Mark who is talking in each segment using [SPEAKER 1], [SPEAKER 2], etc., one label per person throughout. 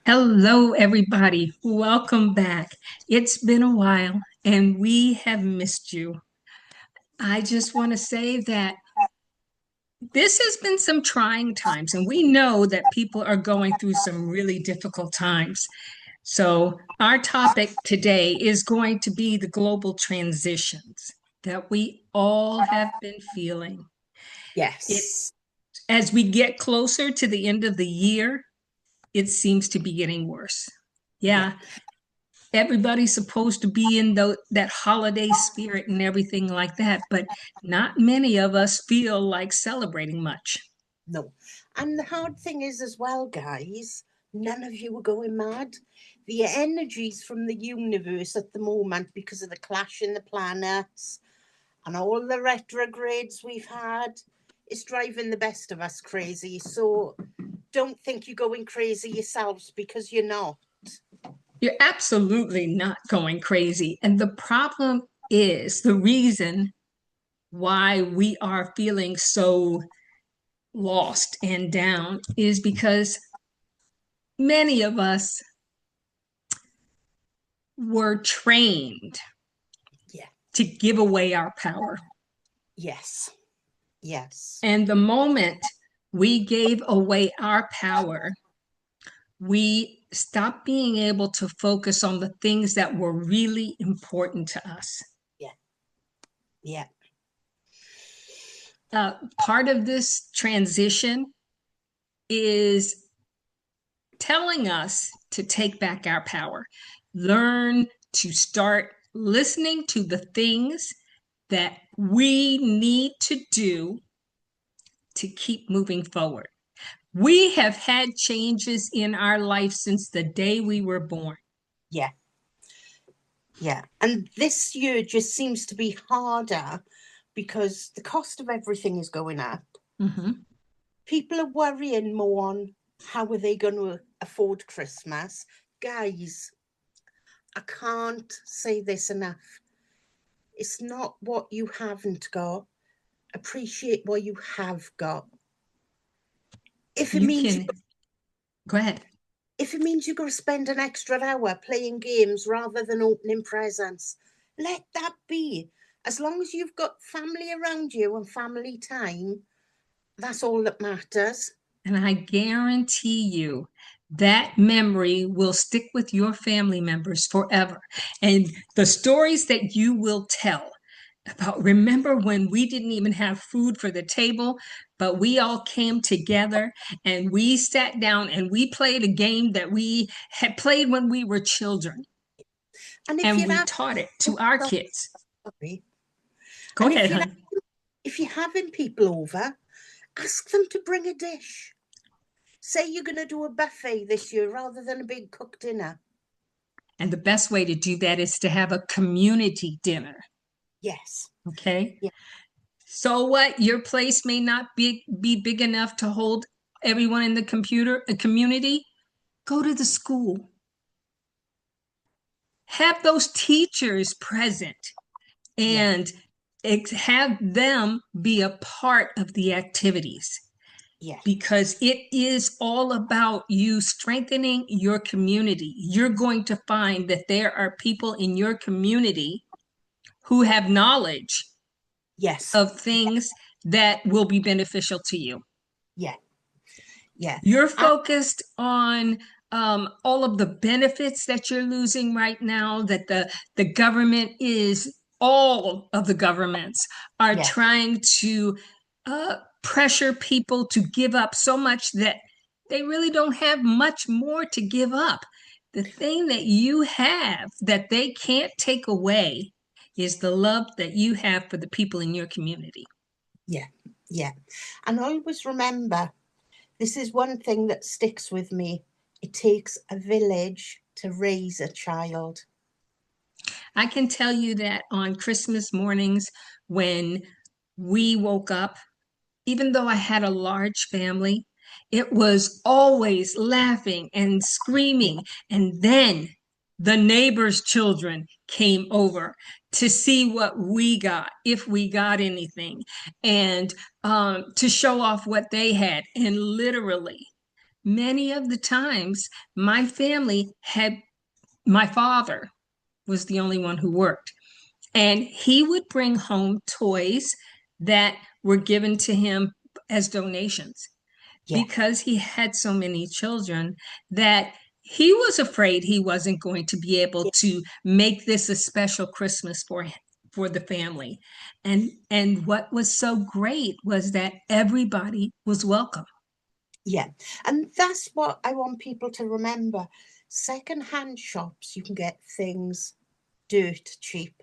[SPEAKER 1] Hello, everybody. Welcome back. It's been a while and we have missed you. I just want to say that this has been some trying times, and we know that people are going through some really difficult times. So, our topic today is going to be the global transitions that we all have been feeling.
[SPEAKER 2] Yes.
[SPEAKER 1] As we get closer to the end of the year, it seems to be getting worse. Yeah. Everybody's supposed to be in that holiday spirit and everything like that, but not many of us feel like celebrating much.
[SPEAKER 2] No. And the hard thing is as well, guys, none of you are going mad. The energies from the universe at the moment, because of the clash in the planets and all the retrogrades we've had, is driving the best of us crazy. So don't think you're going crazy yourselves, because you're not.
[SPEAKER 1] You're absolutely not going crazy. And the problem is, the reason why we are feeling so lost and down is because many of us were trained to give away our power.
[SPEAKER 2] Yes. Yes.
[SPEAKER 1] And the moment we gave away our power, we stopped being able to focus on the things that were really important to us.
[SPEAKER 2] Yeah.
[SPEAKER 1] Part of this transition is telling us to take back our power, learn to start listening to the things that we need to do to keep moving forward. We have had changes in our life since the day we were born.
[SPEAKER 2] Yeah. And this year just seems to be harder because the cost of everything is going up.
[SPEAKER 1] Mm-hmm.
[SPEAKER 2] People are worrying more on how are they going to afford Christmas. Guys, I can't say this enough. It's not what you haven't got. Appreciate what you have got. If it means
[SPEAKER 1] go ahead.
[SPEAKER 2] If it means you're going to spend an extra hour playing games rather than opening presents, let that be. As long as you've got family around you and family time, that's all that matters.
[SPEAKER 1] And I guarantee you that memory will stick with your family members forever. And the stories that you will tell about, remember when we didn't even have food for the table, but we all came together and we sat down and we played a game that we had played when we were children. And we taught it to our kids. Go ahead, hon.
[SPEAKER 2] If you're having people over, ask them to bring a dish. Say you're going to do a buffet this year rather than a big cooked dinner.
[SPEAKER 1] And the best way to do that is to have a community dinner.
[SPEAKER 2] Yes.
[SPEAKER 1] Okay. Yeah. So what? Your place may not be big enough to hold everyone in the community. Go to the school. Have those teachers present and have them be a part of the activities.
[SPEAKER 2] Yes.
[SPEAKER 1] Because it is all about you strengthening your community. You're going to find that there are people in your community who have knowledge of things that will be beneficial to you.
[SPEAKER 2] Yeah.
[SPEAKER 1] You're focused on all of the benefits that you're losing right now, that the government is, all of the governments are trying to pressure people to give up so much that they really don't have much more to give up. The thing that you have that they can't take away is the love that you have for the people in your community.
[SPEAKER 2] Yeah. Yeah. And always remember, this is one thing that sticks with me. It takes a village to raise a child.
[SPEAKER 1] I can tell you that on Christmas mornings when we woke up, even though I had a large family, it was always laughing and
[SPEAKER 2] Yeah.
[SPEAKER 1] screaming. And then the neighbors' children came over to see what we got, if we got anything, and to show off what they had. And literally, many of the times, my family had, my father was the only one who worked. And he would bring home toys that were given to him as donations
[SPEAKER 2] Yeah.
[SPEAKER 1] because he had so many children that he was afraid he wasn't going to be able
[SPEAKER 2] Yeah.
[SPEAKER 1] to make this a special Christmas for the family. And what was so great was that everybody was welcome.
[SPEAKER 2] Yeah. And that's what I want people to remember. Second-hand shops, you can get things dirt cheap.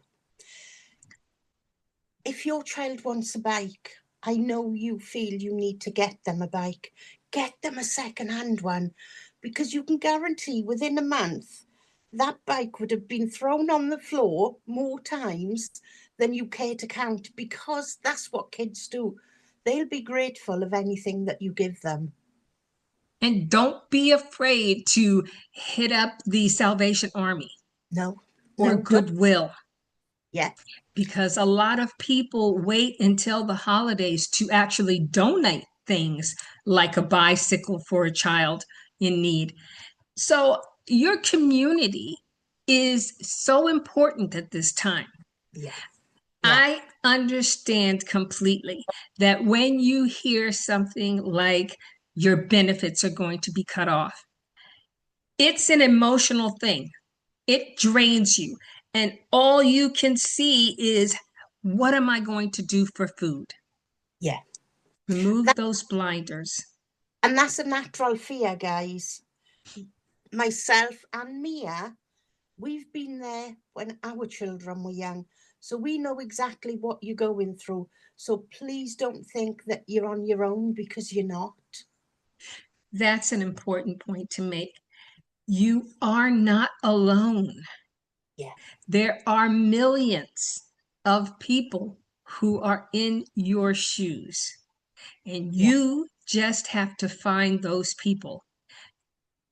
[SPEAKER 2] If your child wants a bike, I know you feel you need to get them a bike. Get them a second-hand one, because you can guarantee within a month that bike would have been thrown on the floor more times than you care to count, because that's what kids do. They'll be grateful of anything that you give them.
[SPEAKER 1] And don't be afraid to hit up the Salvation Army
[SPEAKER 2] No,
[SPEAKER 1] or
[SPEAKER 2] no, don't.
[SPEAKER 1] Goodwill,
[SPEAKER 2] Yeah,
[SPEAKER 1] because a lot of people wait until the holidays to actually donate things like a bicycle for a child in need. So your community is so important at this time.
[SPEAKER 2] yeah, yeah,
[SPEAKER 1] I understand completely that when you hear something like your benefits are going to be cut off, it's an emotional thing. It drains you. And all you can see is, what am I going to do for food?
[SPEAKER 2] yeah.
[SPEAKER 1] Remove
[SPEAKER 2] That,
[SPEAKER 1] those blinders.
[SPEAKER 2] and that's a natural fear, guys. Myself and Mia, we've been there when our children were young. So we know exactly what you're going through. So please don't think that you're on your own, because you're not.
[SPEAKER 1] That's an important point to make. You are not alone.
[SPEAKER 2] Yeah,
[SPEAKER 1] There are millions of people who are in your shoes, and
[SPEAKER 2] yeah,
[SPEAKER 1] you just have to find those people.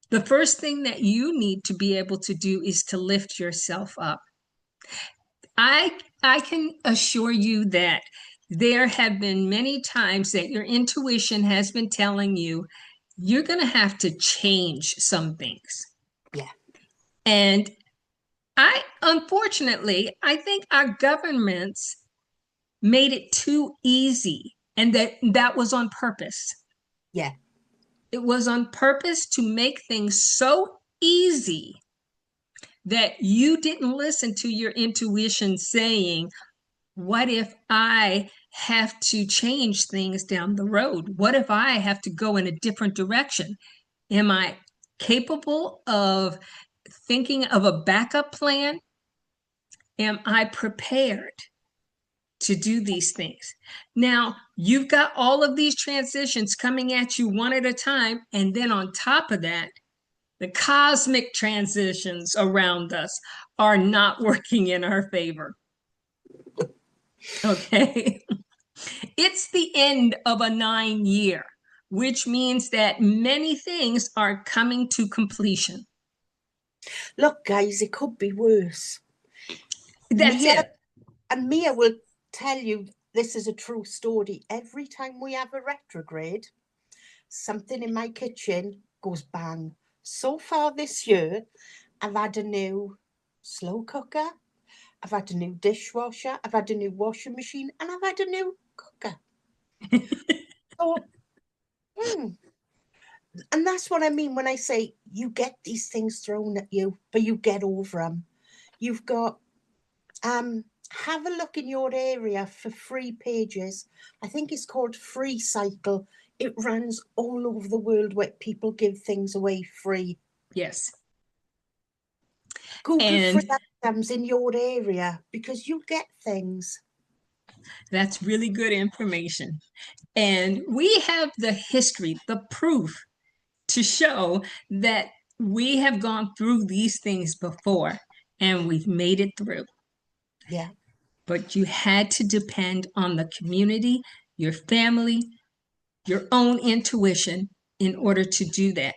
[SPEAKER 1] The first thing that you need to be able to do is to lift yourself up. I can assure you that there have been many times that your intuition has been telling you you're going to have to change some things.
[SPEAKER 2] yeah,
[SPEAKER 1] And unfortunately, I think our governments made it too easy, and that was on purpose.
[SPEAKER 2] yeah,
[SPEAKER 1] It was on purpose to make things so easy that you didn't listen to your intuition saying, what if I have to change things down the road? What if I have to go in a different direction? Am I capable of thinking of a backup plan? Am I prepared to do these things? Now, you've got all of these transitions coming at you one at a time. And then on top of that, the cosmic transitions around us are not working in our favor. Okay. It's the end of a 9 year, which means that many things are coming to completion.
[SPEAKER 2] look, guys, it could be worse.
[SPEAKER 1] That's
[SPEAKER 2] Mia
[SPEAKER 1] it.
[SPEAKER 2] and Mia will tell you this is a true story. Every time we have a retrograde, something in my kitchen goes bang. So far this year, I've had a new slow cooker, I've had a new dishwasher, I've had a new washing machine, and I've had a new cooker. So, hmm. And that's what I mean when I say you get these things thrown at you, but you get over them. You've got, have a look in your area for free pages. I think it's called Free Cycle. It runs all over the world where people give things away free.
[SPEAKER 1] Yes.
[SPEAKER 2] Google free
[SPEAKER 1] And
[SPEAKER 2] items in your area, because you'll get things.
[SPEAKER 1] That's really good information. And we have the history, the proof to show that we have gone through these things before and we've made it through.
[SPEAKER 2] Yeah.
[SPEAKER 1] But you had to depend on the community, your family, your own intuition in order to do that.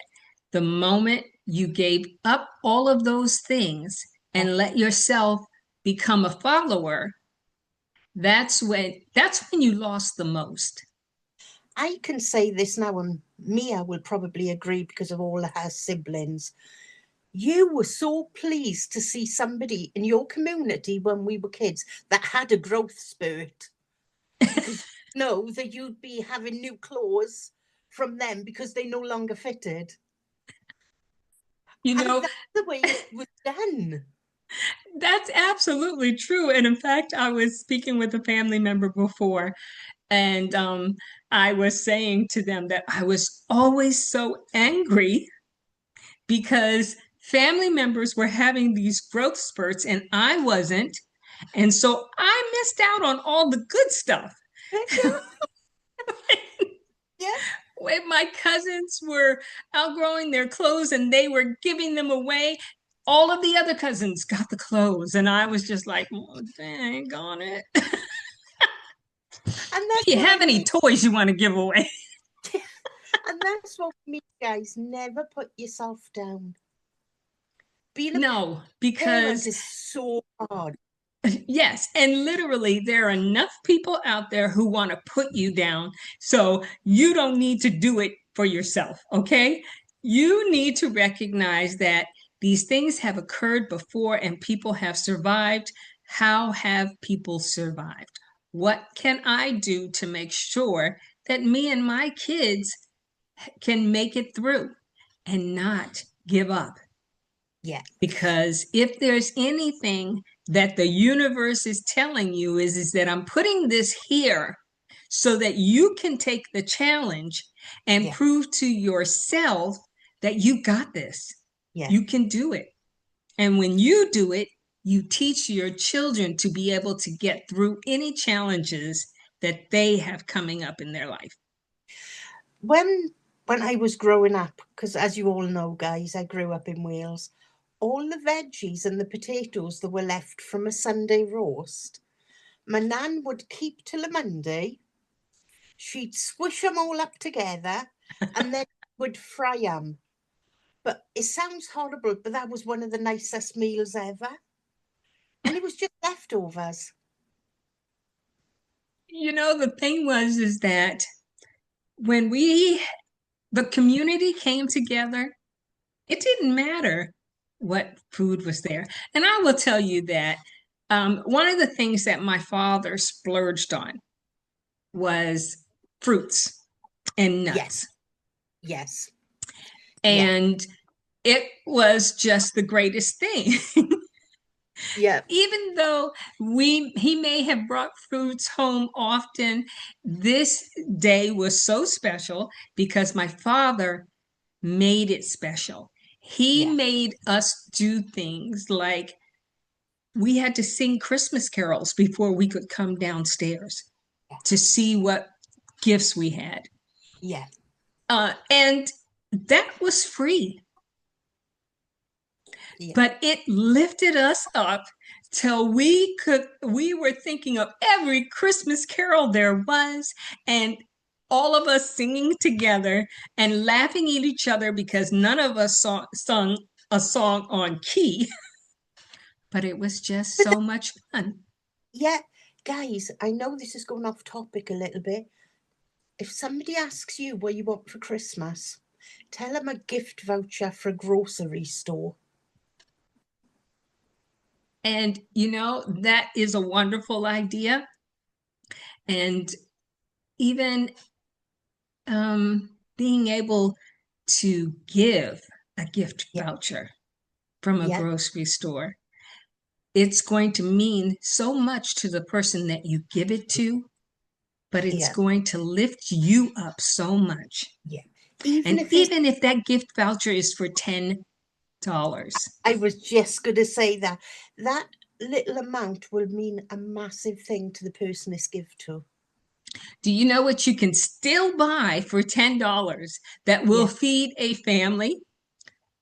[SPEAKER 1] The moment you gave up all of those things and let yourself become a follower, that's when you lost the most.
[SPEAKER 2] I can say this now, and Mia will probably agree because of all her siblings. You were so pleased to see somebody in your community when we were kids that had a growth spurt, because you know that you'd be having new clothes from them because they no longer fitted.
[SPEAKER 1] You
[SPEAKER 2] And
[SPEAKER 1] know,
[SPEAKER 2] that's the way it was done.
[SPEAKER 1] that's absolutely true. And in fact, I was speaking with a family member before, and I was saying to them that I was always so angry because family members were having these growth spurts and I wasn't. And so I missed out on all the good stuff.
[SPEAKER 2] Yeah.
[SPEAKER 1] When my cousins were outgrowing their clothes and they were giving them away, all of the other cousins got the clothes. And I was just like, oh, dang on it.
[SPEAKER 2] And
[SPEAKER 1] Do
[SPEAKER 2] that's
[SPEAKER 1] you
[SPEAKER 2] what I
[SPEAKER 1] have any
[SPEAKER 2] mean.
[SPEAKER 1] toys you want to give away?
[SPEAKER 2] And that's what I mean, guys. Never put yourself down. Being a
[SPEAKER 1] No,
[SPEAKER 2] parent
[SPEAKER 1] because
[SPEAKER 2] is so hard.
[SPEAKER 1] yes, and literally, there are enough people out there who want to put you down. So you don't need to do it for yourself, okay? You need to recognize that these things have occurred before and people have survived. How have people survived? What can I do to make sure that me and my kids can make it through and not give up?
[SPEAKER 2] Yeah.
[SPEAKER 1] Because if there's anything that the universe is telling you is that I'm putting this here so that you can take the challenge and
[SPEAKER 2] Yeah.
[SPEAKER 1] prove to yourself that you got this.
[SPEAKER 2] Yeah.
[SPEAKER 1] You can do it. And when you do it, you teach your children to be able to get through any challenges that they have coming up in their life.
[SPEAKER 2] When I was growing up, because as you all know, guys, I grew up in Wales, all the veggies and the potatoes that were left from a Sunday roast, my nan would keep till a Monday. She'd swish them all up together and then would fry them. But it sounds horrible, but that was one of the nicest meals ever. And it was just leftovers.
[SPEAKER 1] You know, the thing was is that when the community came together, it didn't matter what food was there. And I will tell you that one of the things that my father splurged on was fruits and
[SPEAKER 2] Yes.
[SPEAKER 1] nuts.
[SPEAKER 2] Yes. Yeah.
[SPEAKER 1] And it was just the greatest thing.
[SPEAKER 2] Yeah.
[SPEAKER 1] Even though he may have brought fruits home often, this day was so special because my father made it special. He
[SPEAKER 2] Yeah.
[SPEAKER 1] made us do things like we had to sing Christmas carols before we could come downstairs to see what gifts we had.
[SPEAKER 2] Yeah.
[SPEAKER 1] And that was free,
[SPEAKER 2] Yeah.
[SPEAKER 1] but it lifted us up till we were thinking of every Christmas carol there was, and all of us singing together and laughing at each other because none of us sung a song on key. But it was just
[SPEAKER 2] But
[SPEAKER 1] so much fun.
[SPEAKER 2] yeah, guys, I know this is going off topic a little bit. If somebody asks you what you want for Christmas, tell them a gift voucher for a grocery store.
[SPEAKER 1] And you know, that is a wonderful idea. And even being able to give a gift
[SPEAKER 2] Yeah.
[SPEAKER 1] voucher from a
[SPEAKER 2] Yeah.
[SPEAKER 1] grocery store, it's going to mean so much to the person that you give it to, but it's
[SPEAKER 2] Yeah.
[SPEAKER 1] going to lift you up so much.
[SPEAKER 2] Yeah. Even
[SPEAKER 1] And
[SPEAKER 2] if it's,
[SPEAKER 1] even if that gift voucher is for $10.
[SPEAKER 2] I was just going to say that little amount will mean a massive thing to the person it's give to.
[SPEAKER 1] Do you know what you can still buy for $10 that will
[SPEAKER 2] Yeah,
[SPEAKER 1] feed a family?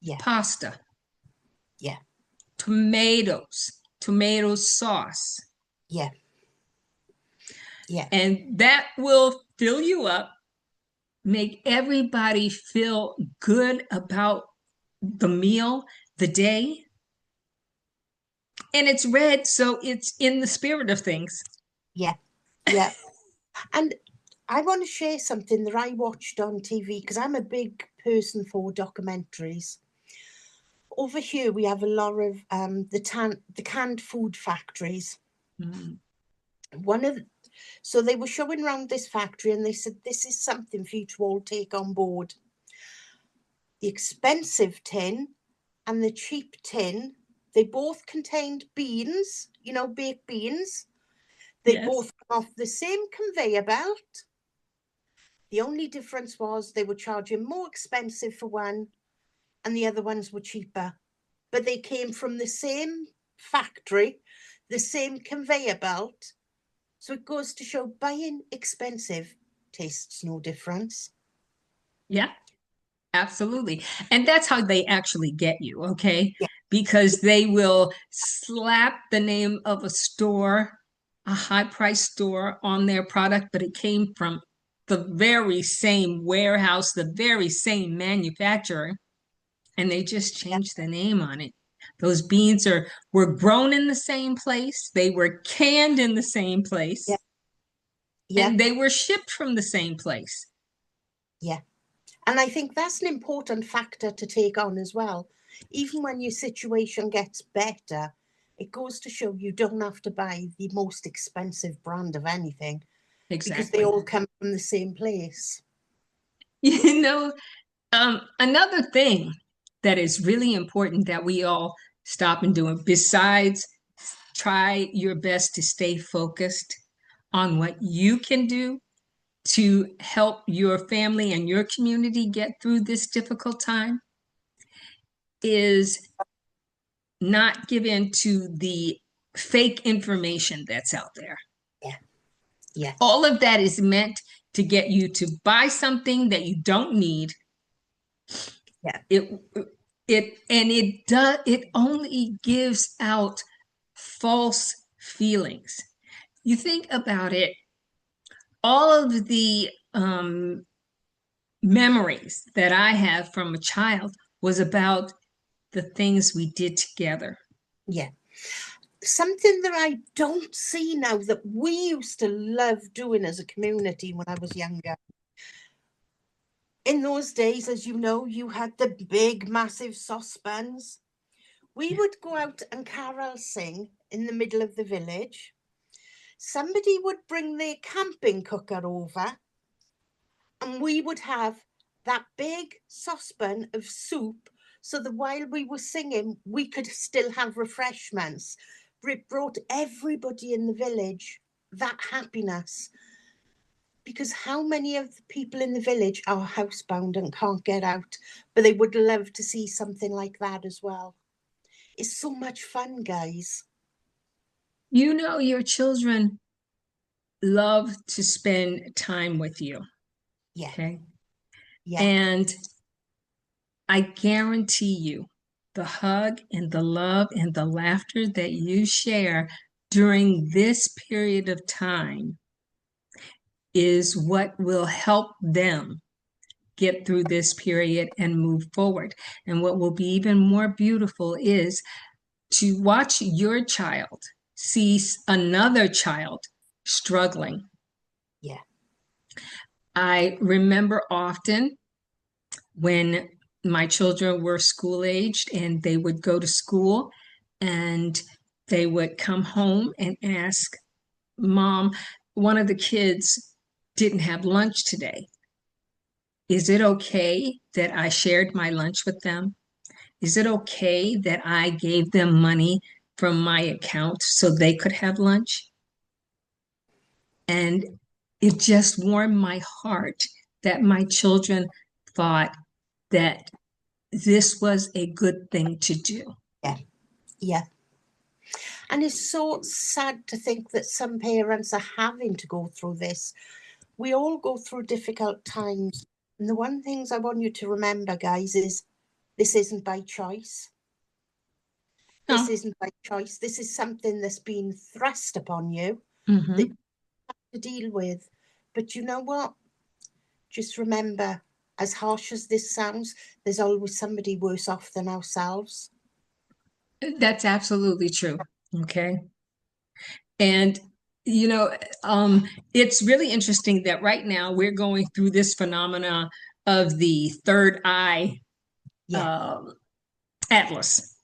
[SPEAKER 2] yeah,
[SPEAKER 1] Pasta,
[SPEAKER 2] yeah,
[SPEAKER 1] tomato sauce,
[SPEAKER 2] yeah, yeah,
[SPEAKER 1] and that will fill you up, make everybody feel good about the meal, the day. And it's red, so it's in the spirit of things.
[SPEAKER 2] yeah, yeah. And I want to share something that I watched on TV because I'm a big person for documentaries. Over here, we have a lot of the canned food factories.
[SPEAKER 1] Mm.
[SPEAKER 2] One of So they were showing around this factory and they said, this is something for you to all take on board. The expensive tin and the cheap tin, they both contained beans, baked beans. They
[SPEAKER 1] Yes.
[SPEAKER 2] both come off the same conveyor belt. The only difference was they were charging more expensive for one and the other ones were cheaper. But they came from the same factory, the same conveyor belt. So it goes to show buying expensive tastes no difference.
[SPEAKER 1] Yeah, absolutely. And that's how they actually get you, okay?
[SPEAKER 2] Yeah,
[SPEAKER 1] Because they will slap the name of a store, a high price store on their product, but it came from the very same warehouse, the very same manufacturer, and they just
[SPEAKER 2] yeah,
[SPEAKER 1] changed the name on it. Those beans were grown in the same place, they were canned in the same
[SPEAKER 2] yeah,
[SPEAKER 1] place,
[SPEAKER 2] yeah,
[SPEAKER 1] and they were shipped from the same place.
[SPEAKER 2] yeah. And I think that's an important factor to take on as well. Even when your situation gets better, it goes to show you don't have to buy the most expensive brand of anything because they
[SPEAKER 1] Exactly.
[SPEAKER 2] all come from the same place.
[SPEAKER 1] You know, another thing that is really important that we all stop and do, besides try your best to stay focused on what you can do to help your family and your community get through this difficult time, is not give in to the fake information that's out there.
[SPEAKER 2] Yeah, yeah,
[SPEAKER 1] All of that is meant to get you to buy something that you don't need.
[SPEAKER 2] yeah,
[SPEAKER 1] It only gives out false feelings. You think about it, all of the memories that I have from a child was about the things we did together.
[SPEAKER 2] yeah. Something that I don't see now that we used to love doing as a community when I was younger. In those days, as you know, you had the big, massive saucepans. We
[SPEAKER 1] Yeah.
[SPEAKER 2] would go out and carol sing in the middle of the village. Somebody would bring their camping cooker over, and we would have that big saucepan of soup so that while we were singing, we could still have refreshments. It brought everybody in the village that happiness. Because how many of the people in the village are housebound and can't get out, but they would love to see something like that as well. It's so much fun, guys.
[SPEAKER 1] You know, your children love to spend time with you.
[SPEAKER 2] Yeah,
[SPEAKER 1] Okay.
[SPEAKER 2] yeah,
[SPEAKER 1] And I guarantee you, the hug and the love and the laughter that you share during this period of time is what will help them get through this period and move forward. And what will be even more beautiful is to watch your child see another child struggling.
[SPEAKER 2] yeah,
[SPEAKER 1] I remember often when my children were school aged and they would go to school and they would come home and ask, Mom, one of the kids didn't have lunch today. Is it okay that I shared my lunch with them? Is it okay that I gave them money from my account so they could have lunch? And it just warmed my heart that my children thought that this was a good thing to do.
[SPEAKER 2] yeah, yeah. And it's so sad to think that some parents are having to go through this. We all go through difficult times. And the one things I want you to remember, guys, is this isn't by choice. This
[SPEAKER 1] No.
[SPEAKER 2] isn't by choice. This is something that's been thrust upon you
[SPEAKER 1] Mm-hmm.
[SPEAKER 2] that you have to deal with. But you know what? Just remember, as harsh as this sounds, there's always somebody worse off than ourselves.
[SPEAKER 1] That's absolutely true. Okay. And, you know, it's really interesting that right now we're going through this phenomena of the third eye
[SPEAKER 2] Yeah,
[SPEAKER 1] um, atlas.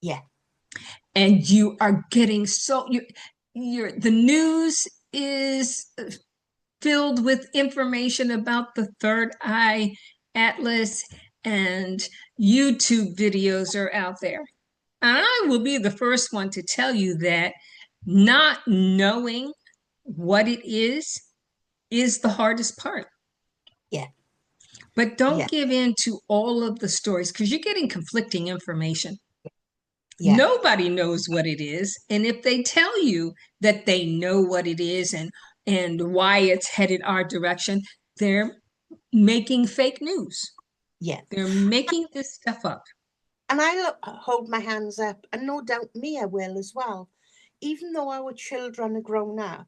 [SPEAKER 2] yeah,
[SPEAKER 1] And you are getting so, the news is filled with information about the third eye atlas, and YouTube videos are out there. And I will be the first one to tell you that not knowing what it is the hardest part.
[SPEAKER 2] yeah,
[SPEAKER 1] But don't
[SPEAKER 2] yeah,
[SPEAKER 1] give in to all of the stories because you're getting conflicting information.
[SPEAKER 2] yeah,
[SPEAKER 1] Nobody knows what it is. And if they tell you that they know what it is and why it's headed our direction, they're making fake news.
[SPEAKER 2] yeah.
[SPEAKER 1] They're making this stuff up.
[SPEAKER 2] And hold my hands up, and no doubt Mia will as well. Even though our children are grown up,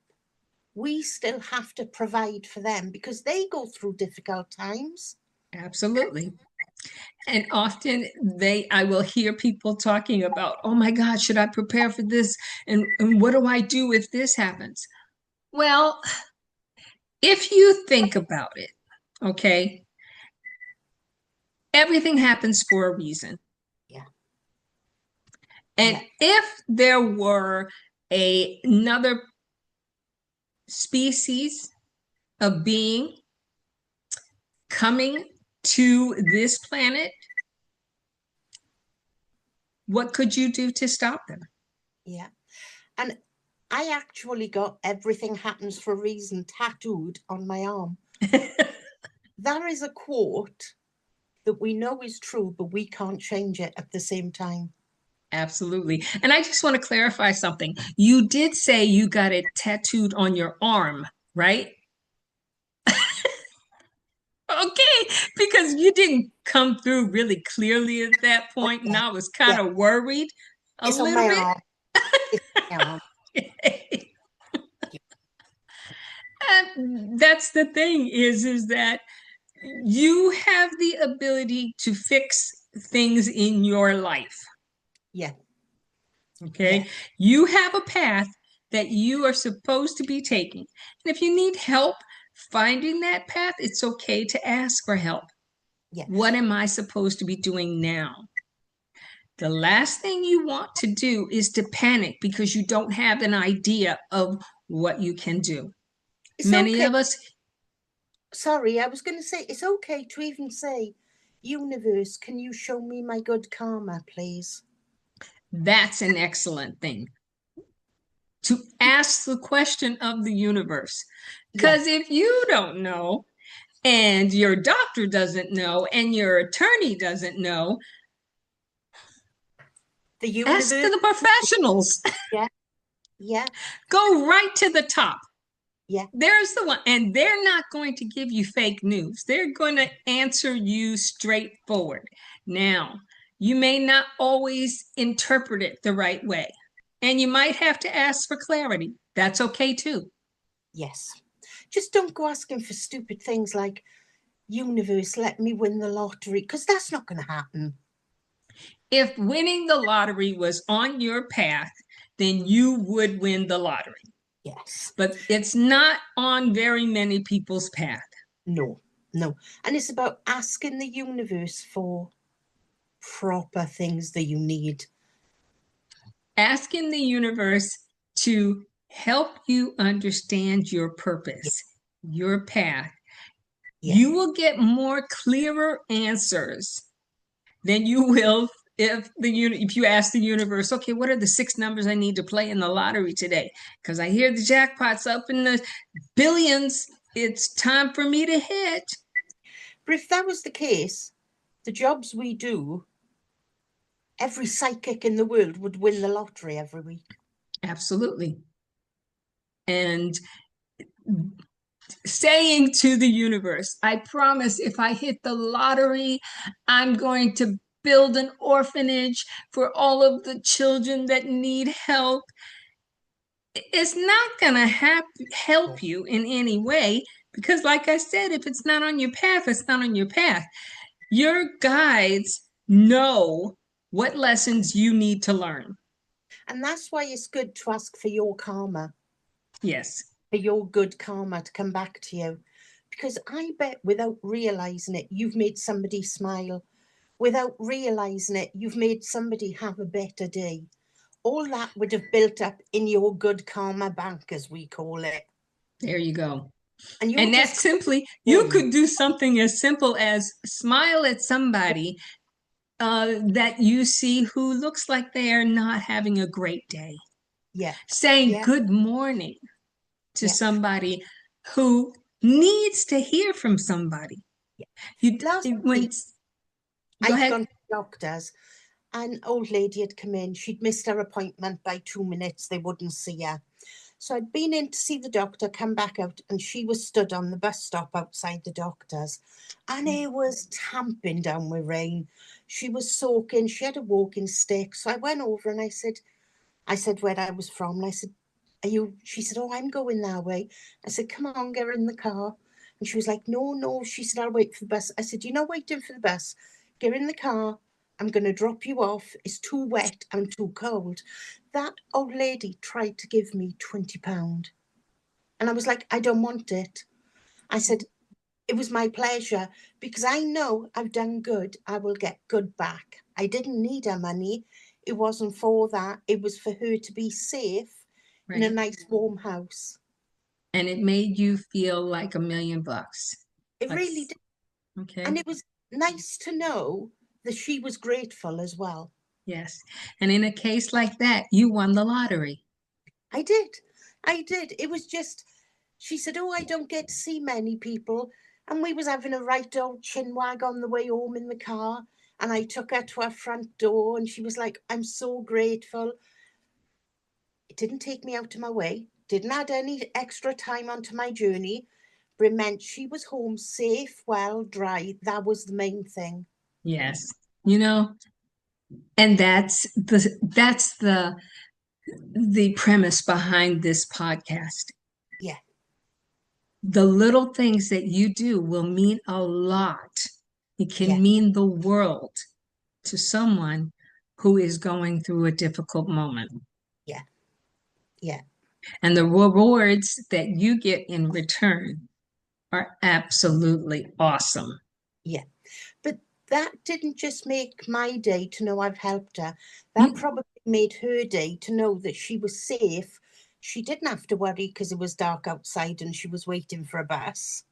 [SPEAKER 2] we still have to provide for them because they go through difficult times.
[SPEAKER 1] Absolutely. And often I will hear people talking about, oh my God, should I prepare for this? And what do I do if this happens? Well, if you think about it, okay, everything happens for a reason.
[SPEAKER 2] Yeah,
[SPEAKER 1] And
[SPEAKER 2] yeah,
[SPEAKER 1] if there were another species of being coming to this planet, what could you do to stop them?
[SPEAKER 2] yeah. And I actually got everything happens for a reason tattooed on my arm. That is a quote that we know is true, but we can't change it at the same time.
[SPEAKER 1] Absolutely. And I just want to clarify something. You did say you got it tattooed on your arm, right? Okay, because you didn't come through really clearly at that
[SPEAKER 2] Oh,
[SPEAKER 1] point, and
[SPEAKER 2] yeah,
[SPEAKER 1] I was kind
[SPEAKER 2] yeah.
[SPEAKER 1] of worried a
[SPEAKER 2] It's on
[SPEAKER 1] little
[SPEAKER 2] my
[SPEAKER 1] bit.
[SPEAKER 2] arm. It's on my arm.
[SPEAKER 1] And that's the thing is that you have the ability to fix things in your life.
[SPEAKER 2] Yeah, yeah,
[SPEAKER 1] Okay. You have a path that you are supposed to be taking. And if you need help finding that path, it's okay to ask for help.
[SPEAKER 2] yeah.
[SPEAKER 1] What am I supposed to be doing now? The last thing you want to do is to panic because you don't have an idea of what you can do.
[SPEAKER 2] It's
[SPEAKER 1] Many
[SPEAKER 2] okay.
[SPEAKER 1] of us,
[SPEAKER 2] Sorry, I was going to say it's okay to even say, Universe, can you show me my good karma, please?
[SPEAKER 1] that's an excellent thing to ask the question of the universe.
[SPEAKER 2] Yeah,
[SPEAKER 1] Because if you don't know, and your doctor doesn't know, and your attorney doesn't know,
[SPEAKER 2] the
[SPEAKER 1] ask
[SPEAKER 2] universe.
[SPEAKER 1] the professionals.
[SPEAKER 2] Yeah, yeah,
[SPEAKER 1] Go right to the top.
[SPEAKER 2] yeah,
[SPEAKER 1] There's the one, and they're not going to give you fake news. They're going to answer you straightforward. Now, you may not always interpret it the right way, and you might have to ask for clarity. That's okay too.
[SPEAKER 2] yes. Just don't go asking for stupid things like, Universe, let me win the lottery, because that's not going to happen.
[SPEAKER 1] If winning the lottery was on your path, then you would win the lottery.
[SPEAKER 2] Yes.
[SPEAKER 1] But it's not on very many people's path.
[SPEAKER 2] No, no. And it's about asking the universe for proper things that you need.
[SPEAKER 1] Asking the universe to help you understand your
[SPEAKER 2] Yeah,
[SPEAKER 1] purpose, your path.
[SPEAKER 2] yeah,
[SPEAKER 1] You will get more clearer answers than you will if you ask the universe, okay, what are the 6 numbers I need to play in the lottery today? Because I hear the jackpot's up in the billions. It's time for me to hit.
[SPEAKER 2] but if that was the case, the jobs we do, every psychic in the world would win the lottery every week.
[SPEAKER 1] Absolutely. And saying to the universe, I promise if I hit the lottery, I'm going to build an orphanage for all of the children that need help. It's not going to help you in any way because, like I said, if it's not on your path, it's not on your path. Your guides know what lessons you need to learn.
[SPEAKER 2] And that's why it's good to ask for your karma,
[SPEAKER 1] Yes.
[SPEAKER 2] for your good karma to come back to you. Because I bet without realizing it, you've made somebody smile. Without realizing it, you've made somebody have a better day. All that would have built up in your good karma bank, as we call it.
[SPEAKER 1] There you go.
[SPEAKER 2] And you're
[SPEAKER 1] And
[SPEAKER 2] just
[SPEAKER 1] that's simply, you
[SPEAKER 2] in.
[SPEAKER 1] could do something as simple as smile at somebody that you see who looks like they are not having a great day.
[SPEAKER 2] Yeah,
[SPEAKER 1] Saying
[SPEAKER 2] yeah,
[SPEAKER 1] good morning to
[SPEAKER 2] yeah,
[SPEAKER 1] somebody who needs to hear from somebody.
[SPEAKER 2] yeah.
[SPEAKER 1] You
[SPEAKER 2] Last
[SPEAKER 1] when
[SPEAKER 2] week,
[SPEAKER 1] Go
[SPEAKER 2] I'd
[SPEAKER 1] ahead.
[SPEAKER 2] gone to the doctor's. An old lady had come in. She'd missed her appointment by 2 minutes. They wouldn't see her. So I'd been in to see the doctor, come back out, and she was stood on the bus stop outside the doctor's. And it was tamping down with rain. She was soaking. She had a walking stick. So I went over and I said where I was from. And I said, are you? She said, oh, I'm going that way. I said, come on, get her in the car. And she was like, no, no. She said, I'll wait for the bus. I said, you're not waiting for the bus. Get in the car. I'm going to drop you off. It's too wet. I'm too cold. That old lady tried to give me £20. And I was like, I don't want it. I said, it was my pleasure because I know I've done good. I will get good back. I didn't need her money. It wasn't for that. It was for her to be safe in a
[SPEAKER 1] Right.
[SPEAKER 2] nice warm house.
[SPEAKER 1] And it made you feel like $1,000,000.
[SPEAKER 2] It
[SPEAKER 1] Like,
[SPEAKER 2] really did.
[SPEAKER 1] okay.
[SPEAKER 2] And it was nice to know that she was grateful as well.
[SPEAKER 1] Yes. And in a case like that, you won the lottery.
[SPEAKER 2] I did. I did. It was just, she said, oh, I don't get to see many people. And we was having a right old chinwag on the way home in the car. And I took her to her front door and she was like, I'm so grateful. It didn't take me out of my way, didn't add any extra time onto my journey, but it meant she was home safe, well, dry. That was the main thing.
[SPEAKER 1] Yes. You know, and that's the premise behind this podcast.
[SPEAKER 2] Yeah,
[SPEAKER 1] The little things that you do will mean a lot. It
[SPEAKER 2] yeah,
[SPEAKER 1] can mean the world to someone who is going through a difficult moment.
[SPEAKER 2] yeah, yeah,
[SPEAKER 1] And the rewards that you get in return are absolutely awesome.
[SPEAKER 2] yeah. But that didn't just make my day to know I've helped her. That
[SPEAKER 1] You-
[SPEAKER 2] probably made her day to know that she was safe. She didn't have to worry because it was dark outside and she was waiting for a bus.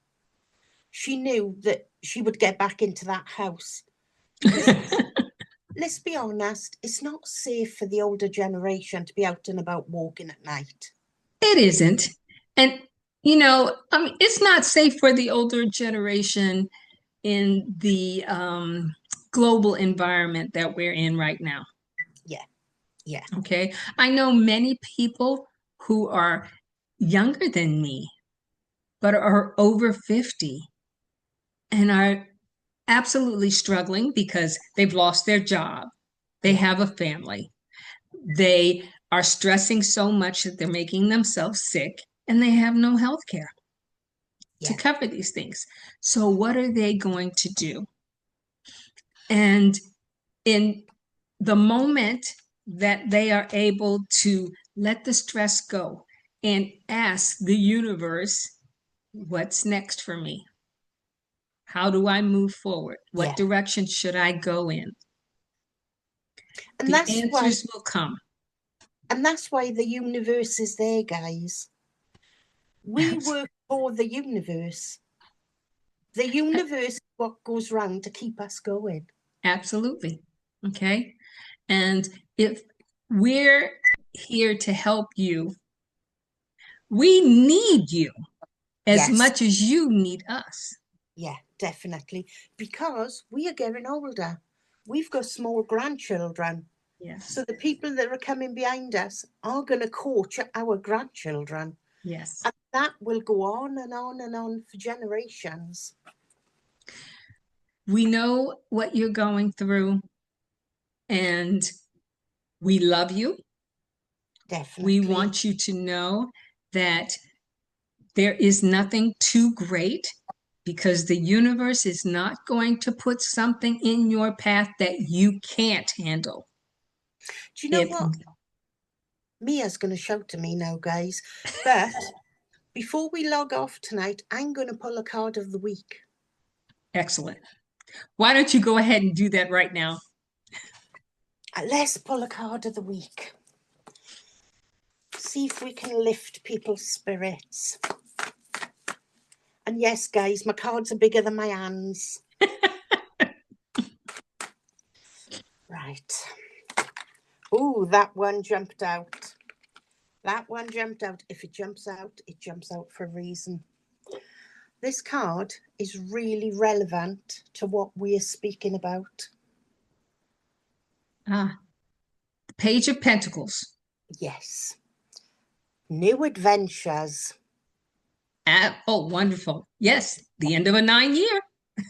[SPEAKER 2] She knew that she would get back into that house because let's be honest, it's not safe for the older generation to be out and about walking at night.
[SPEAKER 1] It isn't. And, I mean, it's not safe for the older generation in the global environment that we're in right now.
[SPEAKER 2] Yeah, yeah,
[SPEAKER 1] Okay. I know many people who are younger than me, but are over 50 and are absolutely struggling because they've lost their job. They
[SPEAKER 2] yeah,
[SPEAKER 1] have a family. They are stressing so much that they're making themselves sick and they have no health care to
[SPEAKER 2] yeah.
[SPEAKER 1] cover these things. So, what are they going to do? And in the moment that they are able to let the stress go and ask the universe, what's next for me? How do I move forward? What
[SPEAKER 2] Yeah.
[SPEAKER 1] direction should I go in?
[SPEAKER 2] And
[SPEAKER 1] The
[SPEAKER 2] that's why
[SPEAKER 1] answers will come.
[SPEAKER 2] and that's why the universe is there, guys. We work for the universe. The universe is what goes round to keep us going.
[SPEAKER 1] Absolutely. Okay. And if we're here to help you, we need you as
[SPEAKER 2] Yes.
[SPEAKER 1] much as you need us.
[SPEAKER 2] Yeah, definitely. Because we are getting older. We've got small grandchildren.
[SPEAKER 1] Yes.
[SPEAKER 2] So the people that are coming behind us are going to coach our grandchildren.
[SPEAKER 1] Yes.
[SPEAKER 2] And that will go on and on and on for generations.
[SPEAKER 1] We know what you're going through, and we love you.
[SPEAKER 2] Definitely.
[SPEAKER 1] We want you to know that there is nothing too great, because the universe is not going to put something in your path that you can't handle.
[SPEAKER 2] Do you know what? Mia's going to shout at me now, guys. But before we log off tonight, I'm going to pull a card of the week.
[SPEAKER 1] Excellent. Why don't you go ahead and do that right now?
[SPEAKER 2] Let's pull a card of the week. See if we can lift people's spirits. And yes, guys, my cards are bigger than my hands. Right. Oh, that one jumped out. That one jumped out. If it jumps out for a reason. This card is really relevant to what we are speaking about.
[SPEAKER 1] The Page of Pentacles.
[SPEAKER 2] Yes. New adventures.
[SPEAKER 1] Oh, wonderful. Yes, the end of a 9-year.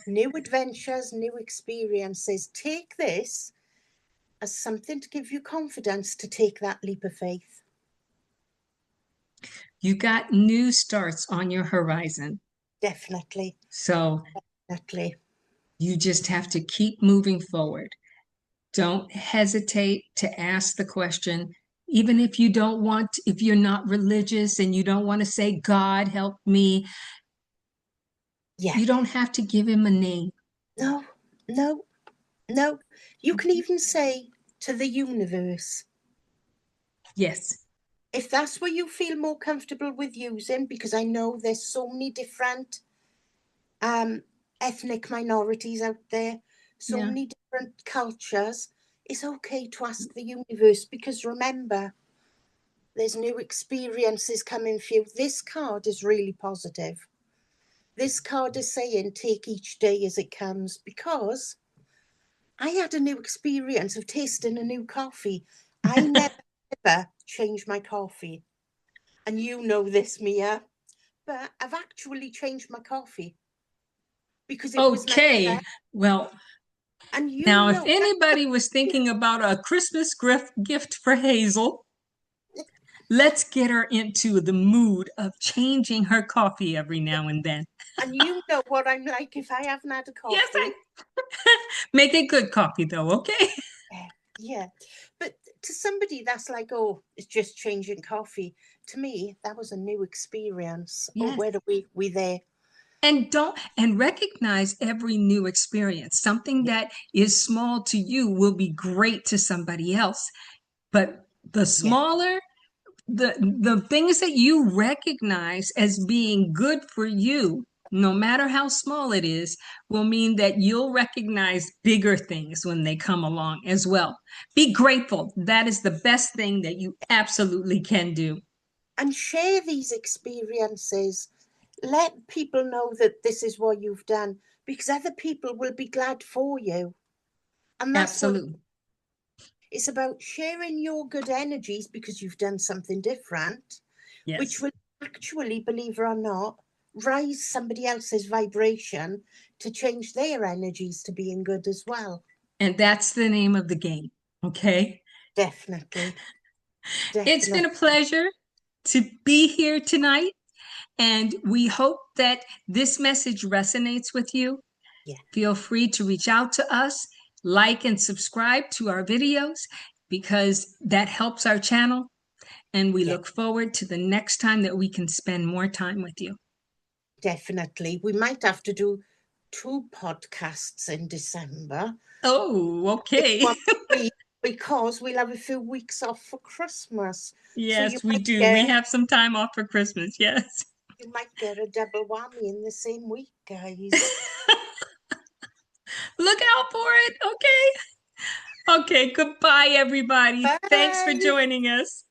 [SPEAKER 2] New adventures, new experiences. Take this as something to give you confidence to take that leap of faith.
[SPEAKER 1] You got new starts on your horizon.
[SPEAKER 2] Definitely.
[SPEAKER 1] So
[SPEAKER 2] Definitely.
[SPEAKER 1] you just have to keep moving forward. Don't hesitate to ask the question, even if you don't want, if you're not religious and you don't want to say, God help me.
[SPEAKER 2] Yeah.
[SPEAKER 1] You don't have to give him a name.
[SPEAKER 2] No, no, no. You can even say to the universe.
[SPEAKER 1] Yes.
[SPEAKER 2] If that's what you feel more comfortable with using, because I know there's so many different ethnic minorities out there, so many different cultures, it's okay to ask the universe, because remember, there's new experiences coming for you. This card is really positive. This card is saying take each day as it comes, because I had a new experience of tasting a new coffee. I never ever change my coffee. And you know this, Mia, but I've actually changed my coffee because it was
[SPEAKER 1] Okay. Well,
[SPEAKER 2] and you
[SPEAKER 1] now, if
[SPEAKER 2] know
[SPEAKER 1] anybody was thinking about a Christmas gift for Hazel, let's get her into the mood of changing her coffee every now and then.
[SPEAKER 2] and you know what I'm like if I haven't had a coffee.
[SPEAKER 1] Yes, make a good coffee though, okay?
[SPEAKER 2] Yeah. But to somebody that's like, oh, it's just changing coffee. To me, that was a new experience.
[SPEAKER 1] Yes.
[SPEAKER 2] Oh, where are we there?
[SPEAKER 1] And recognize every new experience. Something that is small to you will be great to somebody else. But the smaller, the things that you recognize as being good for you, no matter how small it is, will mean that you'll recognize bigger things when they come along as well. Be grateful. That is the best thing that you absolutely can do.
[SPEAKER 2] And share these experiences. Let people know that this is what you've done, because other people will be glad for you. And that's
[SPEAKER 1] Absolutely.
[SPEAKER 2] what it's about, sharing your good energies because you've done something different,
[SPEAKER 1] Yes.
[SPEAKER 2] which will actually, believe it or not, raise somebody else's vibration to change their energies to being good as well.
[SPEAKER 1] And that's the name of the game. Okay.
[SPEAKER 2] Definitely.
[SPEAKER 1] It's been a pleasure to be here tonight. And we hope that this message resonates with you.
[SPEAKER 2] Yeah.
[SPEAKER 1] Feel free to reach out to us, like and subscribe to our videos, because that helps our channel. And we look forward to the next time that we can spend more time with you.
[SPEAKER 2] Definitely. We might have to do 2 podcasts in December.
[SPEAKER 1] Oh, okay.
[SPEAKER 2] Because we'll have a few weeks off for Christmas.
[SPEAKER 1] Yes, so we do. We have some time off for Christmas. Yes.
[SPEAKER 2] You might get a double whammy in the same week, guys.
[SPEAKER 1] Look out for it. Okay. Okay. Goodbye, everybody.
[SPEAKER 2] Bye.
[SPEAKER 1] Thanks for joining us.